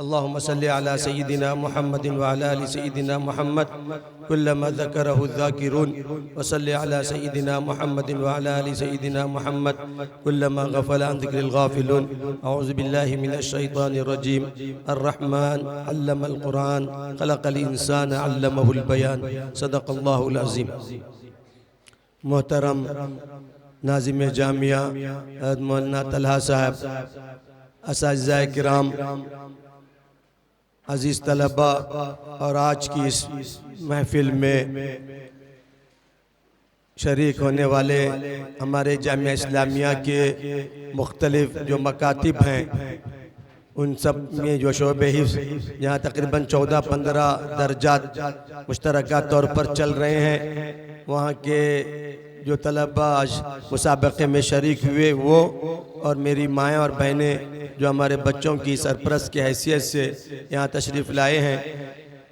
اللهم صل على سيدنا محمد وعلى آل سيدنا محمد كلما ذكره الذاكرون وصل على سيدنا محمد وعلى آل سيدنا محمد كلما غفل عن ذكر الغافلون. أعوذ بالله من الشيطان الرجيم. الرحمن علم القرآن خلق الإنسان علمه البيان. صدق الله العظيم. محترم ناظم جامعہ مولانا طلحہ صاحب، اساتذہ کرام، عزیز طلبہ، اور آج کی اس محفل میں شریک ہونے والے ہمارے جامعہ اسلامیہ کے مختلف جو مکاتب ہیں، ان سب میں جو شعبہ حفظ یہاں تقریباً 14-15 درجات مشترکہ طور پر چل رہے ہیں، وہاں کے جو طلبہ آج مسابقے میں شریک ہوئے وہ اور میری مائیں اور بہنیں جو ہمارے بچوں کی سرپرست کی حیثیت سے یہاں تشریف لائے ہیں،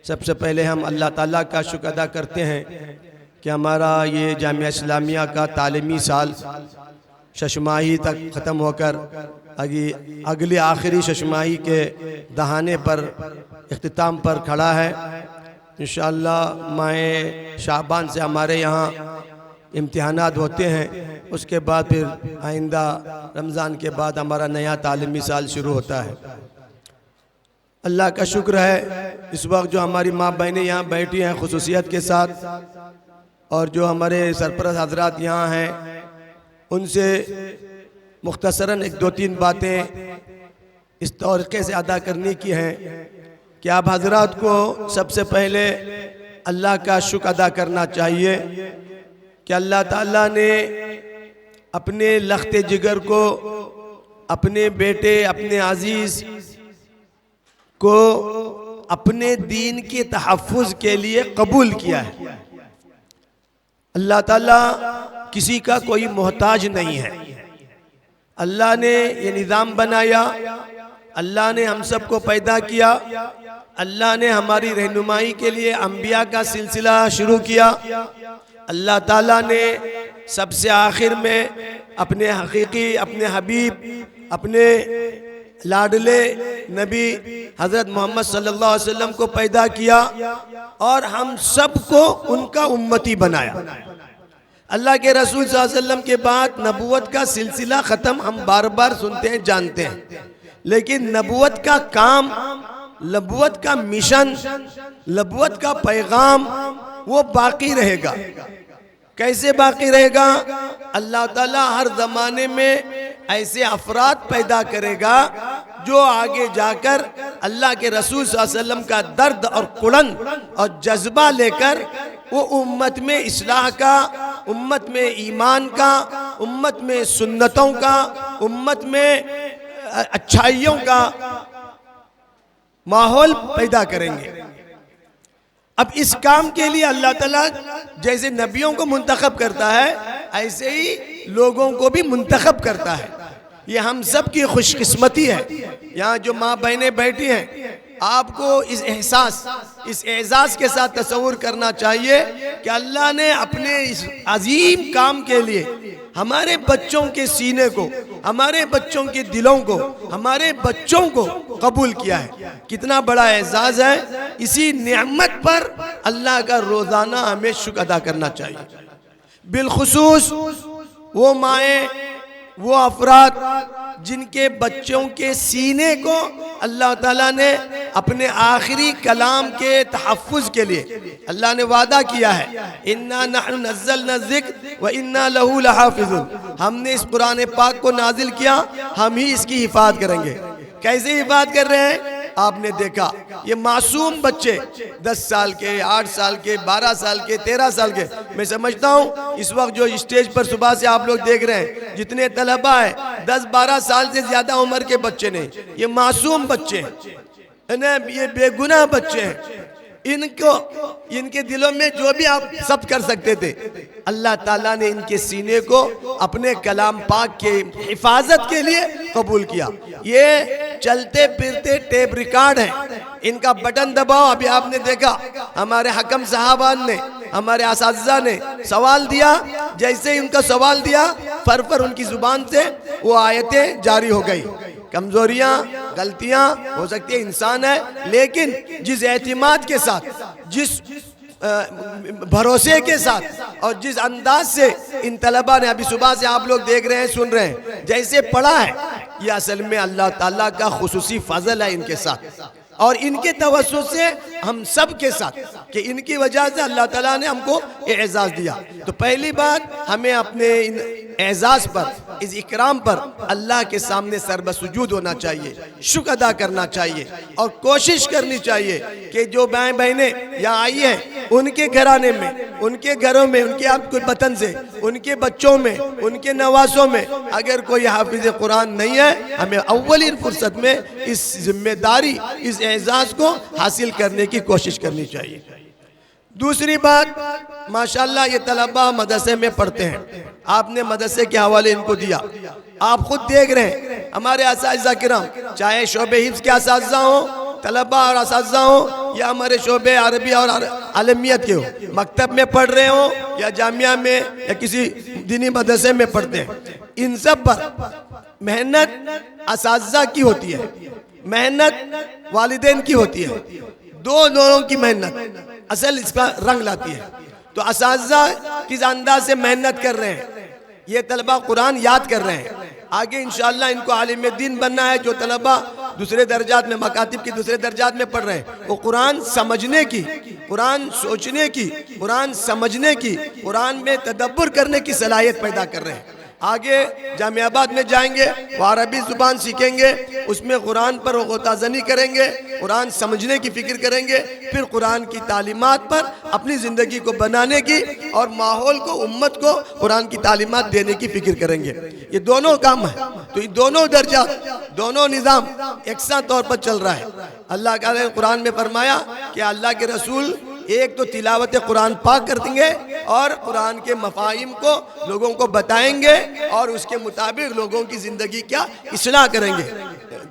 سب سے پہلے ہم اللہ تعالیٰ کا شکر ادا کرتے ہیں کہ ہمارا یہ جامعہ اسلامیہ کا تعلیمی سال ششماہی تک ختم ہو کر اگلی آخری ششماہی کے دہانے پر اختتام پر کھڑا ہے. انشاءاللہ ماہ شعبان سے ہمارے یہاں امتحانات ہوتے ہیں، اس کے بعد پھر آئندہ رمضان کے بعد ہمارا نیا تعلیمی سال شروع ہوتا ہے. اللہ کا شکر ہے اس وقت جو ہماری ماں بہنیں یہاں بیٹھی ہیں خصوصیت کے ساتھ، اور جو ہمارے سرپرست حضرات یہاں ہیں، ان سے مختصراً 1-2-3 باتیں اس طریقے سے ادا کرنے کی ہیں کہ آپ حضرات کو سب سے پہلے اللہ کا شکر ادا کرنا چاہیے کہ اللہ تعالیٰ نے اپنے لخت جگر کو، اپنے بیٹے، اپنے عزیز کو اپنے دین کے تحفظ کے لیے قبول کیا ہے. اللہ تعالیٰ کسی کا کوئی محتاج نہیں ہے. اللہ نے یہ نظام بنایا، اللہ نے ہم سب کو پیدا کیا، اللہ نے ہماری رہنمائی کے لیے انبیاء کا سلسلہ شروع کیا. اللہ تعالیٰ نے سب سے آخر میں اپنے حقیقی، اپنے حبیب، اپنے لاڈلے نبی حضرت محمد صلی اللہ علیہ وسلم کو پیدا کیا اور ہم سب کو ان کا امتی بنایا. اللہ کے رسول صلی اللہ علیہ وسلم کے بعد نبوت کا سلسلہ ختم ہم بار بار سنتے ہیں، جانتے ہیں، لیکن نبوت کا کام، نبوت کا مشن، نبوت کا پیغام وہ باقی رہے گا. کیسے باقی رہے گا؟ اللہ تعالیٰ ہر زمانے میں ایسے افراد پیدا کرے گا جو آگے جا کر اللہ کے رسول صلی اللہ علیہ وسلم کا درد اور کڑن اور جذبہ لے کر وہ امت میں اصلاح کا، امت میں ایمان کا، امت میں سنتوں کا، امت میں اچھائیوں کا ماحول پیدا کریں گے. اب اس کام کے لیے اللہ تعالیٰ جیسے نبیوں کو منتخب کرتا ہے، ایسے ہی لوگوں کو بھی منتخب کرتا ہے. یہ ہم سب کی خوش قسمتی ہے. یہاں جو ماں بہنیں بیٹھی ہیں، آپ کو اس احساس، اس اعزاز کے ساتھ تصور کرنا چاہیے کہ اللہ نے اپنے اس عظیم کام کے لیے ہمارے بچوں کے سینے کو، ہمارے بچوں کے دلوں کو، ہمارے بچوں کو قبول کیا ہے. کتنا بڑا اعزاز ہے. اسی نعمت پر اللہ کا روزانہ ہمیں شکر ادا کرنا چاہیے. بالخصوص وہ مائیں، وہ افراد جن کے بچوں کے سینے کو اللہ تعالیٰ نے اپنے آخری کلام کے تحفظ کے لیے اللہ نے وعدہ کیا ہے، اِنَّا نَحْنُ نَزَّلْنَا الذِّكْرَ وَإِنَّا لَهُ لَحَافِظُونَ. ہم نے اس قرآن پاک کو نازل کیا، ہم ہی اس کی حفاظت کریں گے. کیسے حفاظت کر رہے ہیں؟ آپ نے دیکھا یہ معصوم بچے 10 سال کے، 8 سال کے، 12 سال کے، 13 سال کے، میں سمجھتا ہوں اس وقت جو اسٹیج پر صبح سے آپ لوگ دیکھ رہے ہیں جتنے طلبہ ہیں 10-12 سال سے زیادہ عمر کے بچے نہیں، یہ معصوم بچے ہیں، یہ بے گناہ بچے ہیں. ان کے دلوں میں جو بھی آپ سب کر سکتے تھے، اللہ تعالیٰ نے ان کے سینے کو اپنے کلام پاک کے حفاظت کے لیے قبول کیا. یہ چلتے پھرتے ٹیپ ریکارڈ ہیں، ان کا بٹن دباؤ. ابھی آپ نے دیکھا ہمارے حکم صاحبان نے، ہمارے اساتذہ نے سوال دیا، جیسے ان کا سوال دیا فر ان کی زبان سے وہ آیتیں جاری ہو گئی. کمزوریاں، غلطیاں ہو سکتی ہیں، انسان ہے، لیکن جس اعتماد کے ساتھ، جس بھروسے کے ساتھ اور جس انداز سے ان طلبہ نے ابھی صبح سے آپ لوگ دیکھ رہے ہیں، سن رہے ہیں، جیسے پڑھا ہے، یہ اصل میں اللہ تعالیٰ کا خصوصی فضل ہے ان کے ساتھ، اور ان کے توسط سے ہم سب کے ساتھ، کہ ان کی وجہ سے اللہ تعالیٰ نے ہم کو اعزاز دیا۔ تو پہلی بات، ہمیں اپنے ان اعزاز پر، اس اکرام پر اللہ کے سامنے سر بسجود ہونا چاہیے، شکر ادا کرنا چاہیے، اور کوشش کرنی چاہیے کہ جو مائیں بہنیں یہاں آئی ہیں، ان کے گھرانے میں، ان کے گھروں میں، ان کے آپ کے وطن سے، ان کے بچوں میں، ان کے نواسوں میں اگر کوئی حافظ قرآن نہیں ہے، ہمیں اولین فرصت میں اس ذمہ داری، اس اعزاز کو حاصل کرنے کی کوشش کرنی چاہیے۔ دوسری بات، ماشاءاللہ یہ طلبہ مدرسے میں پڑھتے ہیں، آپ نے مدرسے کے حوالے ان کو دیا، آپ خود دیکھ رہے ہیں ہمارے اساتذہ کرام، چاہے شعبہ حفظ کے اساتذہ ہوں، طلبہ اور اساتذہ ہوں، یا ہمارے شعبے عربی اور عالمیت کے ہوں، مکتب میں پڑھ رہے ہوں یا جامعہ میں یا کسی دینی مدرسے میں پڑھتے ہیں، ان سب پر محنت اساتذہ کی ہوتی ہے، محنت والدین کی ہوتی ہے، دونوں کی محنت اصل اس کا رنگ لاتی ہے۔ تو اساتذہ کس انداز سے محنت کر رہے ہیں، یہ طلبہ قرآن یاد کر رہے ہیں، آگے انشاءاللہ ان کو عالم دین بننا ہے۔ جو طلبہ دوسرے درجات میں، مکاتب کی دوسرے درجات میں پڑھ رہے ہیں، وہ قرآن سمجھنے کی، قرآن سوچنے کی، قرآن سمجھنے کی، قرآن میں تدبر کرنے کی صلاحیت پیدا کر رہے ہیں۔ آگے جامعہ آباد میں جائیں گے، وہ عربی زبان سیکھیں گے، اس میں قرآن پر غوطہ زنی کریں گے، قرآن سمجھنے کی فکر کریں گے، پھر قرآن کی تعلیمات پر اپنی زندگی کو بنانے کی اور ماحول کو، امت کو قرآن کی تعلیمات دینے کی فکر کریں گے۔ یہ دونوں کام ہیں، تو یہ دونوں درجات، دونوں نظام یکساں طور پر چل رہا ہے۔ اللہ تعالیٰ نے قرآن میں فرمایا کہ اللہ کے رسول ایک تو تلاوت قرآن پاک کر دیں گے اور قرآن کے مفاہیم کو لوگوں کو بتائیں گے اور اس کے مطابق لوگوں کی زندگی کیا اصلاح کریں گے۔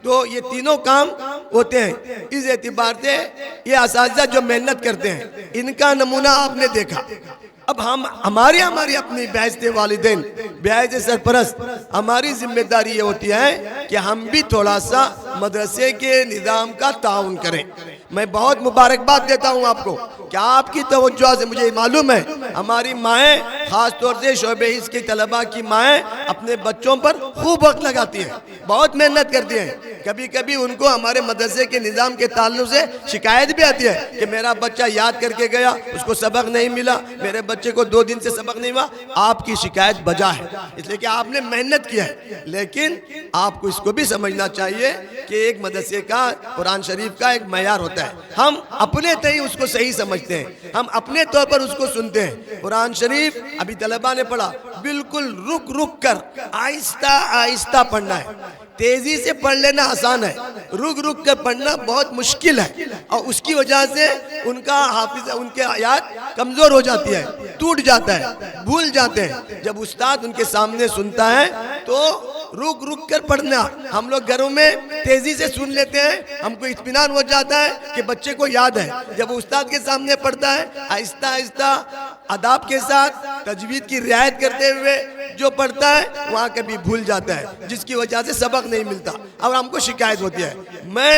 تو یہ تینوں کام ہوتے ہیں۔ اس اعتبار سے یہ اساتذہ جو محنت کرتے ہیں، ان کا نمونہ آپ نے دیکھا۔ اب ہماری اپنی بعثت والدین، بعثت سرپرست، ہماری ذمہ داری یہ ہوتی ہے کہ ہم بھی تھوڑا سا مدرسے کے نظام کا تعاون کریں۔ میں بہت مبارکباد دیتا ہوں آپ کو کہ آپ کی توجہ سے، مجھے معلوم ہے ہماری مائیں، خاص طور سے شعبہ حفظ کی طلبہ کی مائیں اپنے بچوں پر خوب وقت لگاتی ہیں، بہت محنت کرتی ہیں۔ کبھی کبھی ان کو ہمارے مدرسے کے نظام کے تعلق سے شکایت بھی آتی ہے کہ میرا بچہ یاد کر کے گیا، اس کو سبق نہیں ملا، میرے بچے کو 2 دن سے سبق نہیں ہوا۔ آپ کی شکایت بجا ہے، اس لیے کہ آپ نے محنت کیا ہے، لیکن آپ کو اس کو بھی سمجھنا چاہیے کہ ایک مدرسے کا، قرآن شریف کا ایک معیار ہوتا ہے۔ ہم اپنے تئیں اس کو صحیح سمجھتے ہیں، ہم اپنے طور پر اس کو سنتے ہیں۔ قرآن شریف ابھی طلبہ نے پڑھا، بالکل رک رک کر آہستہ آہستہ پڑھنا ہے۔ تیزی سے پڑھ لینا آسان ہے، رک رک کر پڑھنا بہت مشکل ہے، اور اس کی وجہ سے ان کا حافظ، ان کے آیات کمزور ہو جاتی ہے، ٹوٹ جاتا ہے، بھول جاتے ہیں۔ جب استاد ان کے سامنے سنتا ہے تو رک رک کر پڑھنا۔ ہم لوگ گھروں میں تیزی سے سن لیتے ہیں، ہم کو اطمینان ہو جاتا ہے کہ بچے کو یاد ہے۔ جب وہ استاد کے سامنے پڑھتا ہے، آہستہ آہستہ اداب کے ساتھ، تجوید کی رعایت کرتے ہوئے جو پڑھتا ہے، وہاں کبھی بھول جاتا ہے، جس کی وجہ سے سبق نہیں ملتا اور ہم کو شکایت ہوتی ہے۔ میں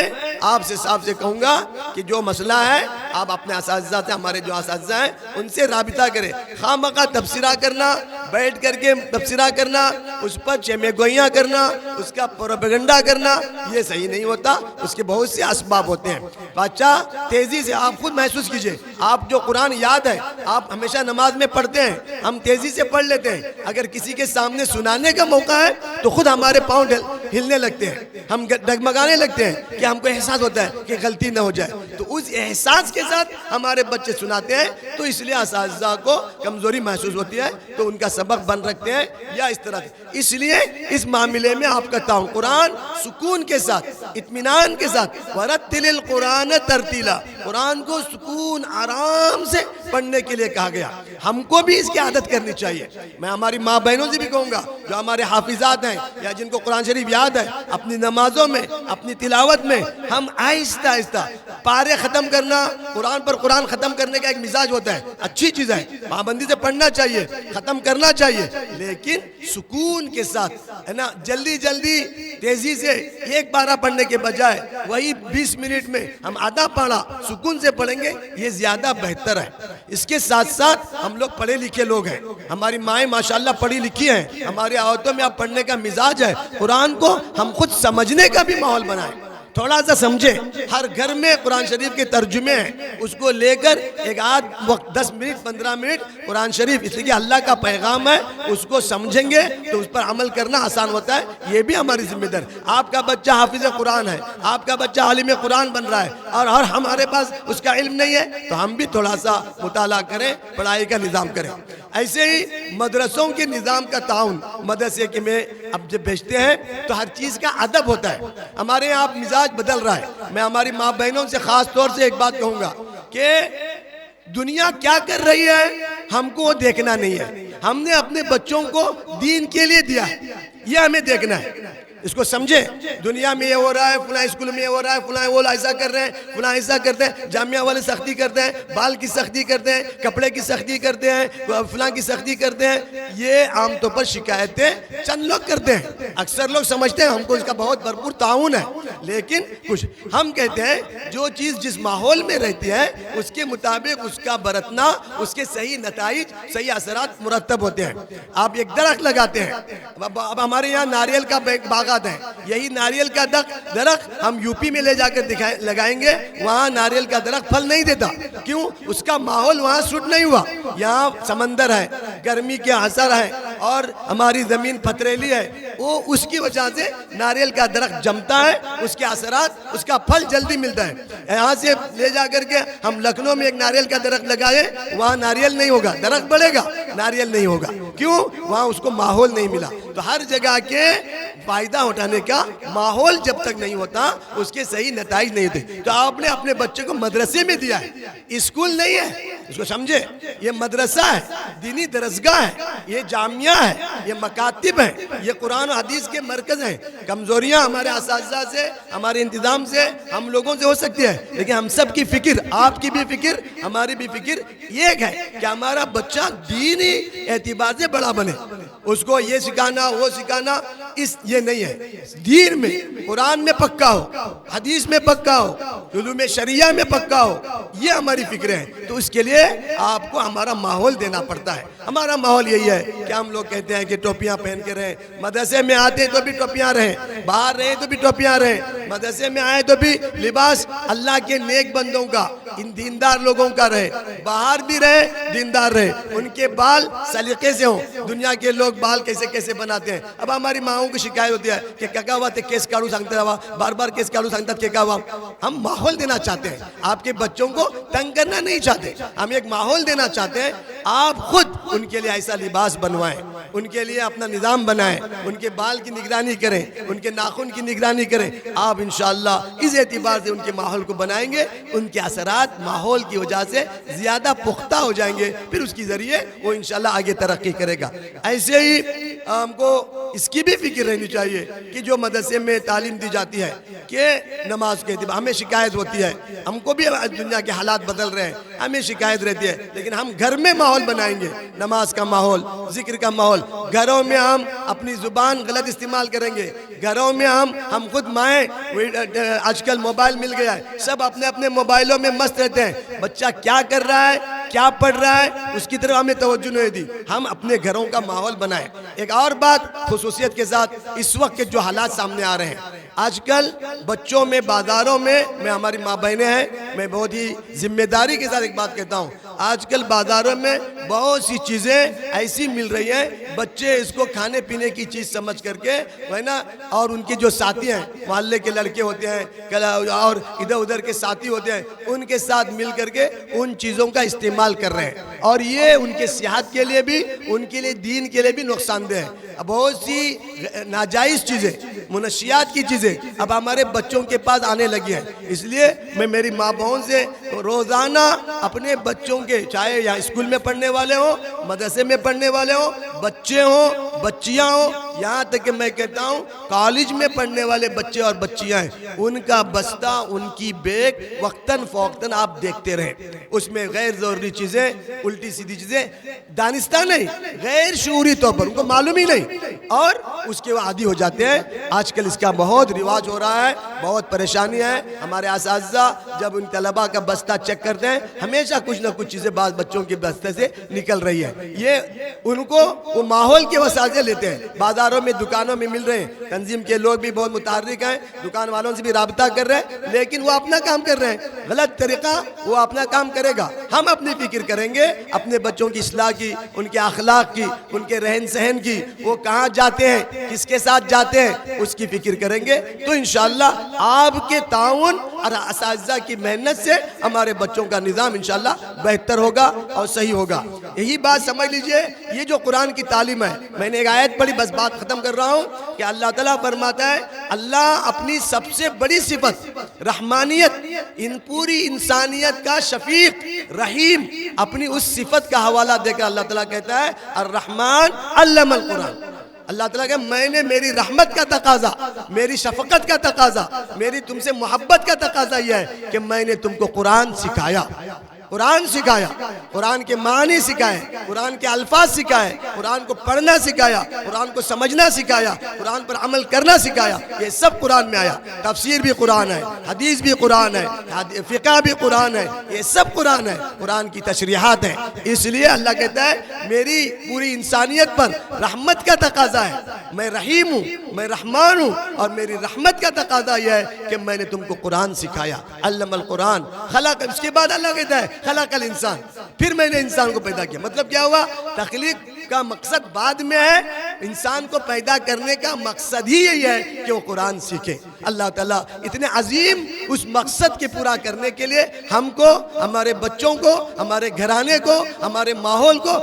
آپ سے صاحب سے کہوں گا کہ جو مسئلہ ہے، آپ اپنے اساتذہ سے، ہمارے جو اساتذہ ہیں ان سے رابطہ کریں۔ خواہ تبصرہ کرنا، بیٹھ کر کے تبصرہ کرنا، اس پر چیمے گوئیاں کرنا، اس کا پروپیگنڈا کرنا، یہ صحیح نہیں ہوتا۔ اس کے بہت سے اسباب ہوتے ہیں۔ بچہ تیزی سے، آپ خود محسوس کیجئے، آپ جو قرآن یاد ہے، آپ ہمیشہ نماز میں پڑھتے ہیں، ہم تیزی سے پڑھ لیتے ہیں، اگر کسی کے سامنے سنانے کا موقع ہے تو خود ہمارے پاؤں ہلنے لگتے ہیں، ہم ڈگمگانے لگتے ہیں کہ ہم کو احساس ہوتا ہے کہ غلطی نہ ہو جائے۔ تو اس احساس کے ساتھ ہمارے بچے سناتے ہیں، تو اس لیے اساتذہ کو کمزوری محسوس ہوتی ہے، تو ان کا سبق بند رکھتے ہیں یا اس طرح سے۔ اس لیے اس معاملے میں آپ کا تعاون، قرآن سکون کے ساتھ، اطمینان کے ساتھ، وَرَتِّلِ الْقُرْآنَ تَرْتِيلًا، قرآن کو سکون، آرام سے پڑھنے کے لیے کہا گیا۔ ہم کو بھی اس کی عادت کرنی چاہیے۔ میں ہماری ماں بہنوں سے بھی کہوں گا جو ہمارے حافظات ہیں یا جن کو قرآن شریف یاد ہے، اپنی نمازوں میں، اپنی تلاوت میں ہم آہستہ آہستہ پارے ختم کرنا، قرآن پر قرآن ختم کرنے کا ایک مزاج ہوتا ہے، اچھی چیز ہے، پابندی سے پڑھنا چاہیے، ختم کرنا چاہیے، لیکن سکون کے ساتھ، ہے نا، جلدی جلدی تیزی سے ایک پارہ پڑھنے کے بجائے وہی 20 منٹ میں ہم آدھا پارہ سکون سے پڑھیں گے، یہ زیادہ بہتر ہے۔ اس کے ساتھ ساتھ ہم لوگ پڑھے لکھے لوگ ہیں، ہماری مائیں ماشاءاللہ پڑھی لکھی ہیں، ہماری عورتوں میں اب پڑھنے کا مزاج ہے، قرآن کو ہم خود سمجھنے کا بھی ماحول بنائیں، تھوڑا سا سمجھیں۔ ہر گھر میں قرآن شریف کے ترجمے ہیں، اس کو لے کر ایک آدھ وقت 10 منٹ 15 منٹ قرآن شریف، اس لیے اللہ کا پیغام ہے، اس کو سمجھیں گے تو اس پر عمل کرنا آسان ہوتا ہے، یہ بھی ہماری ذمہ داری۔ آپ کا بچہ حافظ قرآن ہے، آپ کا بچہ عالم قرآن بن رہا ہے، اور ہمارے پاس اس کا علم نہیں ہے، تو ہم بھی تھوڑا سا مطالعہ کریں، پڑھائی کا نظام کریں۔ ایسے ہی مدرسوں کے نظام کا تعاون، مدرسے کے میں اب جب بھیجتے ہیں تو ہر چیز کا ادب ہوتا ہے۔ ہمارے یہاں اب مزاج بدل رہا ہے، میں ہماری ماں بہنوں سے خاص طور سے ایک بات کہوں گا کہ دنیا کیا کر رہی ہے ہم کو وہ دیکھنا نہیں ہے، ہم نے اپنے بچوں کو دین کے لیے دیا ہے، یہ ہمیں دیکھنا ہے، اس کو سمجھیں۔ دنیا میں یہ ہو رہا ہے، فلاں اسکول میں یہ ہو رہا ہے، فلاں وہ ایسا کر رہے ہیں، فلاں ایسا کرتے ہیں، جامعہ والے سختی کرتے ہیں، بال کی سختی کرتے ہیں، کپڑے کی سختی کرتے ہیں، فلاں کی سختی کرتے ہیں، یہ عام طور پر شکایتیں چند لوگ کرتے ہیں، اکثر لوگ سمجھتے ہیں ہم کو اس کا بہت بھرپور تعاون ہے، لیکن کچھ ہم کہتے ہیں جو چیز جس ماحول میں رہتی ہے اس کے مطابق اس کا برتنا، اس کے صحیح نتائج، صحیح اثرات مرتب ہوتے ہیں۔ آپ ایک درخت لگاتے ہیں، اب ہمارے یہاں ناریل کا باغ ہیں، یہی ناریل کا درخت ہم یو پی میں لے جا کر لگائیں گے، وہاں ناریل کا درخت پھل نہیں دیتا، کیوں؟ اس کا ماحول وہاں سوٹ نہیں ہوا، یہاں سمندر ہے، گرمی کے اثر ہے، اور ہماری زمین پتھریلی ہے، وہ اس کی وجہ سے ناریل کا درخت جمتا ہے، اس کے اثرات، اس کا پھل جلدی ملتا ہے۔ یہاں سے لے جا کر کے ہم لکھنؤ میں ایک ناریل کا درخت لگائے، وہاں ناریل نہیں ہوگا، درخت بڑھے گا، ناریل نہیں ہوگا، کیوں؟ وہاں اس کو ماحول نہیں ملا۔ تو ہر جگہ کے فائدہ اٹھانے کا ماحول جب تک نہیں ہوتا اس کے صحیح نتائج نہیں ہوتے۔ تو آپ نے اپنے بچے کو مدرسے میں دیا ہے، اسکول نہیں ہے، اس کو سمجھے، یہ مدرسہ ہے، دینی درسگاہ ہے، یہ جامعہ ہے، یہ مکاتب ہے، یہ قرآن و حدیث کے مرکز ہیں۔ کمزوریاں ہمارے اساتذہ سے، ہمارے انتظام سے، ہم لوگوں سے ہو سکتی ہے، لیکن ہم سب کی فکر، آپ کی بھی فکر، ہماری بھی فکر یہ ہے کہ ہمارا بچہ دینی اعتبار سے بڑا بنے، اس کو یہ سکھانا وہ سکھانا یہ نہیں ہے، دین میں قرآن میں پکا ہو، حدیث میں پکا ہو، علوم شریعہ میں پکا ہو، یہ ہماری فکر ہے۔ تو اس کے لیے آپ کو ہمارا ماحول دینا پڑتا ہے۔ ہمارا ماحول یہی ہے کہ ہم لوگ کہتے ہیں کہ ٹوپیاں پہن کے رہیں، مدرسے میں آتے تو بھی ٹوپیاں رہیں، باہر رہیں تو بھی ٹوپیاں رہیں، مدرسے میں آئے تو بھی لباس اللہ کے نیک بندوں کا، ان دیندار لوگوں کا رہے، باہر بھی رہے دیندار رہے، ان کے بال سلیقے سے ہوں۔ دنیا کے لوگ بال کیسے کیسے بناتے ہیں، اب ہماری ماؤں کی شکایت ہوتی ہے کہ ککا ہوا تے کیس کاڑو سانگتے رہا، بار بار کیس کاڑو سانگتا ککا ہوا۔ ہم ماحول دینا چاہتے ہیں، آپ کے بچوں کو تنگ کرنا نہیں چاہتے، ہم ایک ماحول دینا چاہتے ہیں۔ آپ خود ان کے لیے ایسا لباس بنوائیں، ان کے لیے اپنا نظام بنائیں، ان کے بال کی نگرانی کریں، ان کے ناخن کی نگرانی کریں۔ آپ انشاءاللہ اس اعتبار سے ان کے ماحول کو بنائیں گے، ان کے اثرات ماحول کی وجہ سے زیادہ پختہ ہو جائیں گے، پھر اس کی ذریعے وہ انشاءاللہ آگے ترقی کرے گا۔ ایسے ہی ہم کو اس کی بھی فکر رہنی چاہیے کہ جو مدرسے میں تعلیم دی جاتی ہے کہ نماز کے اعتبار ہمیں شکایت ہوتی ہے، ہم کو بھی دنیا کے حالات بدل رہے ہیں، ہمیں شکایت رہتی ہے، لیکن ہم گھر میں ماحول بنائیں گے، نماز کا ماحول، ذکر کا ماحول۔ گھروں میں ہم اپنی زبان غلط استعمال کریں گے، گھروں میں ہم خود مائیں، آج کل موبائل مل گیا ہے، سب اپنے اپنے موبائلوں میں مست رہتے ہیں، بچہ کیا کر رہا ہے، کیا پڑھ رہا ہے، اس کی طرف ہمیں توجہ نہیں دی۔ ہم اپنے گھروں کا ماحول بنائیں۔ ایک اور بات خصوصیت کے ساتھ، اس وقت کے جو حالات سامنے آ رہے ہیں، آج کل بچوں میں، بازاروں میں ہماری ماں بہنیں ہیں، میں بہت ہی ذمہ داری کے ساتھ ایک بات کہتا ہوں، آج کل بازاروں میں بہت سی چیزیں ایسی مل رہی ہیں، بچے اس کو کھانے پینے کی چیز سمجھ کر کے، ہے نا، اور ان کے جو ساتھی ہیں، محلے کے لڑکے ہوتے ہیں اور ادھر ادھر کے ساتھی ہوتے ہیں، ان کے ساتھ مل کر کے ان چیزوں کا استعمال کر رہے ہیں، اور یہ ان کے صحت کے لیے بھی، ان کے لیے دین کے لیے بھی نقصان دہ ہے۔ بہت سی ناجائز چیزیں، منشیات کی چیزیں اب ہمارے بچوں کے پاس آنے لگی ہیں، اس لیے میں میری ماں بہن سے روزانہ اپنے بچوں کے، چاہے یہاں اسکول میں پڑھنے والے ہوں، مدرسے میں پڑھنے والے ہوں، بچے ہوں، بچیاں ہوں، یہاں تک کہ میں کہتا ہوں کالج میں پڑھنے والے بچے اور بچیاں ہیں، ان کا بستہ، ان کی بیگ وقتاً فوقتاً آپ دیکھتے رہیں، اس میں غیر ضروری چیزیں، الٹی سیدھی چیزیں، دانستہ نہیں، غیر شعوری طور پر ان کو معلوم ہی نہیں، اور اس کے وہ عادی ہو جاتے ہیں۔ آج کل اس کا بہت رواج ہو رہا ہے، بہت پریشانی ہے۔ ہمارے اساتذہ جب ان طلباء کا بستہ چیک کرتے ہیں، ہمیشہ کچھ نہ کچھ چیزیں بعض بچوں کے بستے سے نکل رہی ہے۔ یہ ان کو وہ ماحول کے وسائل لیتے ہیں، بازاروں میں، دکانوں میں مل رہے ہیں، تنظیم کے لوگ بھی بہت متحرک ہیں، دکان والوں سے بھی رابطہ کر رہے ہیں، لیکن وہ اپنا کام کر رہے ہیں، غلط طریقہ، وہ اپنا کام کرے گا۔ ہم اپنی فکر کریں گے اپنے بچوں کی اصلاح کی، ان کے اخلاق کی، ان کے رہن سہن کی، وہ کہاں جاتے ہیں، کس کے ساتھ جاتے ہیں، اس کی فکر کریں گے تو انشاءاللہ آپ کے تعاون اور اساتذہ کی محنت سے ہمارے بچوں کا نظام انشاءاللہ بہتر ہوگا اور صحیح ہوگا۔ یہی بات سمجھ لیجئے، یہ جو قرآن کی تعلیم ہے، میں نے ایک آیت پڑھی، بس بات ختم کر رہا ہوں، کہ اللہ تعالیٰ فرماتا ہے اللہ اپنی سب سے بڑی صفت رحمانیت، ان پوری انسانیت کا شفیق رحیم، اپنی اس صفت کا حوالہ دے کر اللہ تعالیٰ کہتا ہے الرحمن علم القرآن۔ اللہ تعالیٰ کہ میں نے میری رحمت کا تقاضا، میری شفقت کا تقاضا، میری تم سے محبت کا تقاضا یہ ہے کہ میں نے تم کو قرآن سکھایا، قرآن سکھایا، قرآن کے معنی سکھائے، قرآن کے الفاظ سکھائے، قرآن کو پڑھنا سکھایا، قرآن کو سمجھنا سکھایا، قرآن پر عمل کرنا سکھایا۔ یہ سب قرآن میں آیا، تفسیر بھی قرآن ہے، حدیث بھی قرآن ہے، فقہ بھی قرآن ہے، یہ سب قرآن ہے، قرآن کی تشریحات ہیں۔ اس لیے اللہ کہتا ہے میری پوری انسانیت پر رحمت کا تقاضا ہے، میں رحیم ہوں، میں رحمان ہوں، اور میری رحمت کا تقاضا یہ ہے کہ میں نے تم کو قرآن سکھایا، علم القرآن خلق۔ اس کے بعد اللہ کہتا ہے خلق الانسان، پھر میں نے انسان کو پیدا کیا۔ مطلب کیا ہوا؟ تخلیق کا مقصد بعد میں ہے، انسان کو پیدا کرنے کا مقصد ہی یہی ہے کہ وہ قرآن سیکھے۔ اللہ تعالیٰ اتنے عظیم اس مقصد کے پورا کرنے کے لیے ہم کو، ہمارے بچوں کو، ہمارے گھرانے کو، ہمارے ماحول کو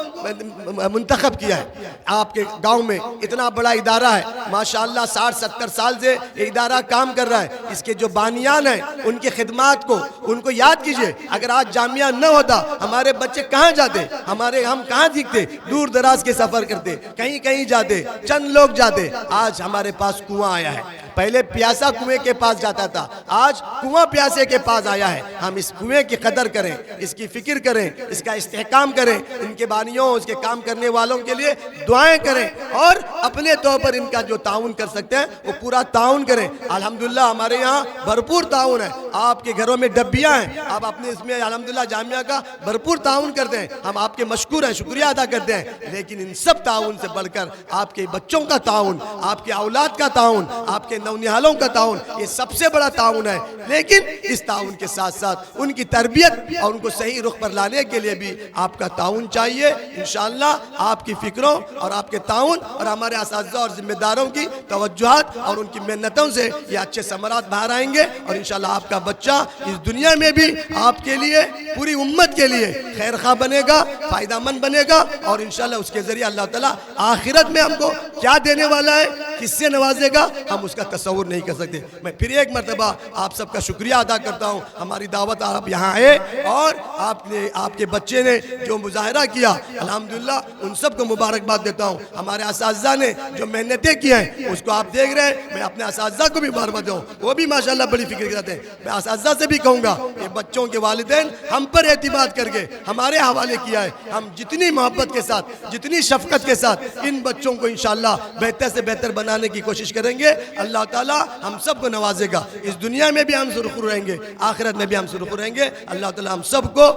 منتخب کیا ہے۔ آپ کے گاؤں میں اتنا بڑا ادارہ ہے، ماشاءاللہ 60-70 سال سے یہ ادارہ کام کر رہا ہے، اس کے جو بانیان ہیں ان کی خدمات کو، ان کو یاد کیجئے۔ اگر آج جامعہ نہ ہوتا ہمارے بچے کہاں جاتے، ہم کہاں سیکھتے، دور دراز کے سفر کرتے، کہیں جاتے، چند لوگ جاتے۔ آج ہمارے پاس کنواں آیا ہے، پہلے پیاسا کنویں کے پاس جاتا تھا، آج کنواں پیاسے کے پاس آیا ہے۔ ہم اس کنویں کی قدر کریں، اس کی فکر کریں، اس کا استحکام کریں، ان کے بانیوں، اس کے کام کرنے والوں کے لیے دعائیں کریں، اور اپنے طور پر ان کا جو تعاون کر سکتے ہیں وہ پورا تعاون کریں۔ الحمدللہ ہمارے یہاں بھرپور تعاون ہے، آپ کے گھروں میں ڈبیاں ہیں، آپ اپنے اس میں الحمدللہ جامعہ کا بھرپور تعاون کرتے ہیں، ہم آپ کے مشکور ہیں، شکریہ ادا کرتے ہیں۔ لیکن ان سب تعاون سے بڑھ کر آپ کے بچوں کا تعاون، آپ کے اولاد کا تعاون، آپ کے نونہالوں کا تعاون، یہ سب سے بڑا تعاون ہے۔ لیکن اس تعاون کے ساتھ ساتھ ان کی تربیت اور ان کو صحیح رخ پر لانے کے لیے بھی آپ کا تعاون چاہیے۔ انشاءاللہ آپ کی فکروں اور آپ کے تعاون اور ہمارے اساتذہ اور ذمہ داروں کی توجہات اور ان کی محنتوں سے یہ اچھے ثمرات باہر آئیں گے، اور انشاءاللہ آپ کا بچہ اس دنیا میں بھی آپ کے لیے، پوری امت کے لیے خیر خواہ بنے گا، فائدہ مند بنے گا، اور انشاءاللہ اس کے ذریعے اللہ تعالیٰ آخرت میں ہم کو کیا دینے والا ہے، کس سے نوازے گا، ہم اس کا تصور نہیں کر سکتے۔ میں پھر ایک مرتبہ آپ سب کا شکریہ ادا کرتا ہوں، ہماری دعوت آپ یہاں آئے، اور آپ کے بچے نے جو مظاہرہ کیا، الحمدللہ ان سب کو مبارکباد دیتا ہوں۔ ہمارے اساتذہ نے جو محنتیں کی ہیں اس کو آپ دیکھ رہے ہیں، میں اپنے اساتذہ کو بھی مبارکباد دوں، وہ بھی ماشاءاللہ بڑی فکر کرتے ہیں۔ میں اساتذہ سے بھی کہوں گا کہ بچوں کے والدین ہم پر اعتماد کر کے ہمارے حوالے کیا ہے، ہم جتنی محبت کے ساتھ، جتنی شفقت کے ساتھ ان بچوں کو انشاءاللہ بہتر سے بہتر بنانے کی کوشش کریں گے، اللہ تعالیٰ ہم سب کو نوازے گا۔ اس دنیا میں بھی ہم سرخرو رہیں گے، آخرت میں بھی ہم سرخرو رہیں گے۔ اللہ تعالیٰ ہم سب کو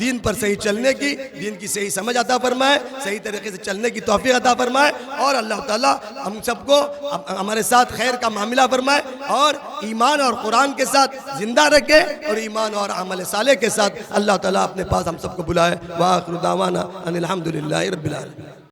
دین پر صحیح چلنے کی، دین کی صحیح سمجھ عطا فرمائے، صحیح طریقے سے چلنے کی توفیق عطا فرمائے، اور اللہ تعالیٰ ہم سب کو ہمارے ساتھ خیر کا معاملہ فرمائے، اور ایمان اور قرآن کے ساتھ زندہ رکھے، اور ایمان اور عمل صالح کے ساتھ اللہ تعالیٰ اپنے پاس ہم سب کو بلائے۔ وآخر دعوانا ان الحمدللہ رب العالمین۔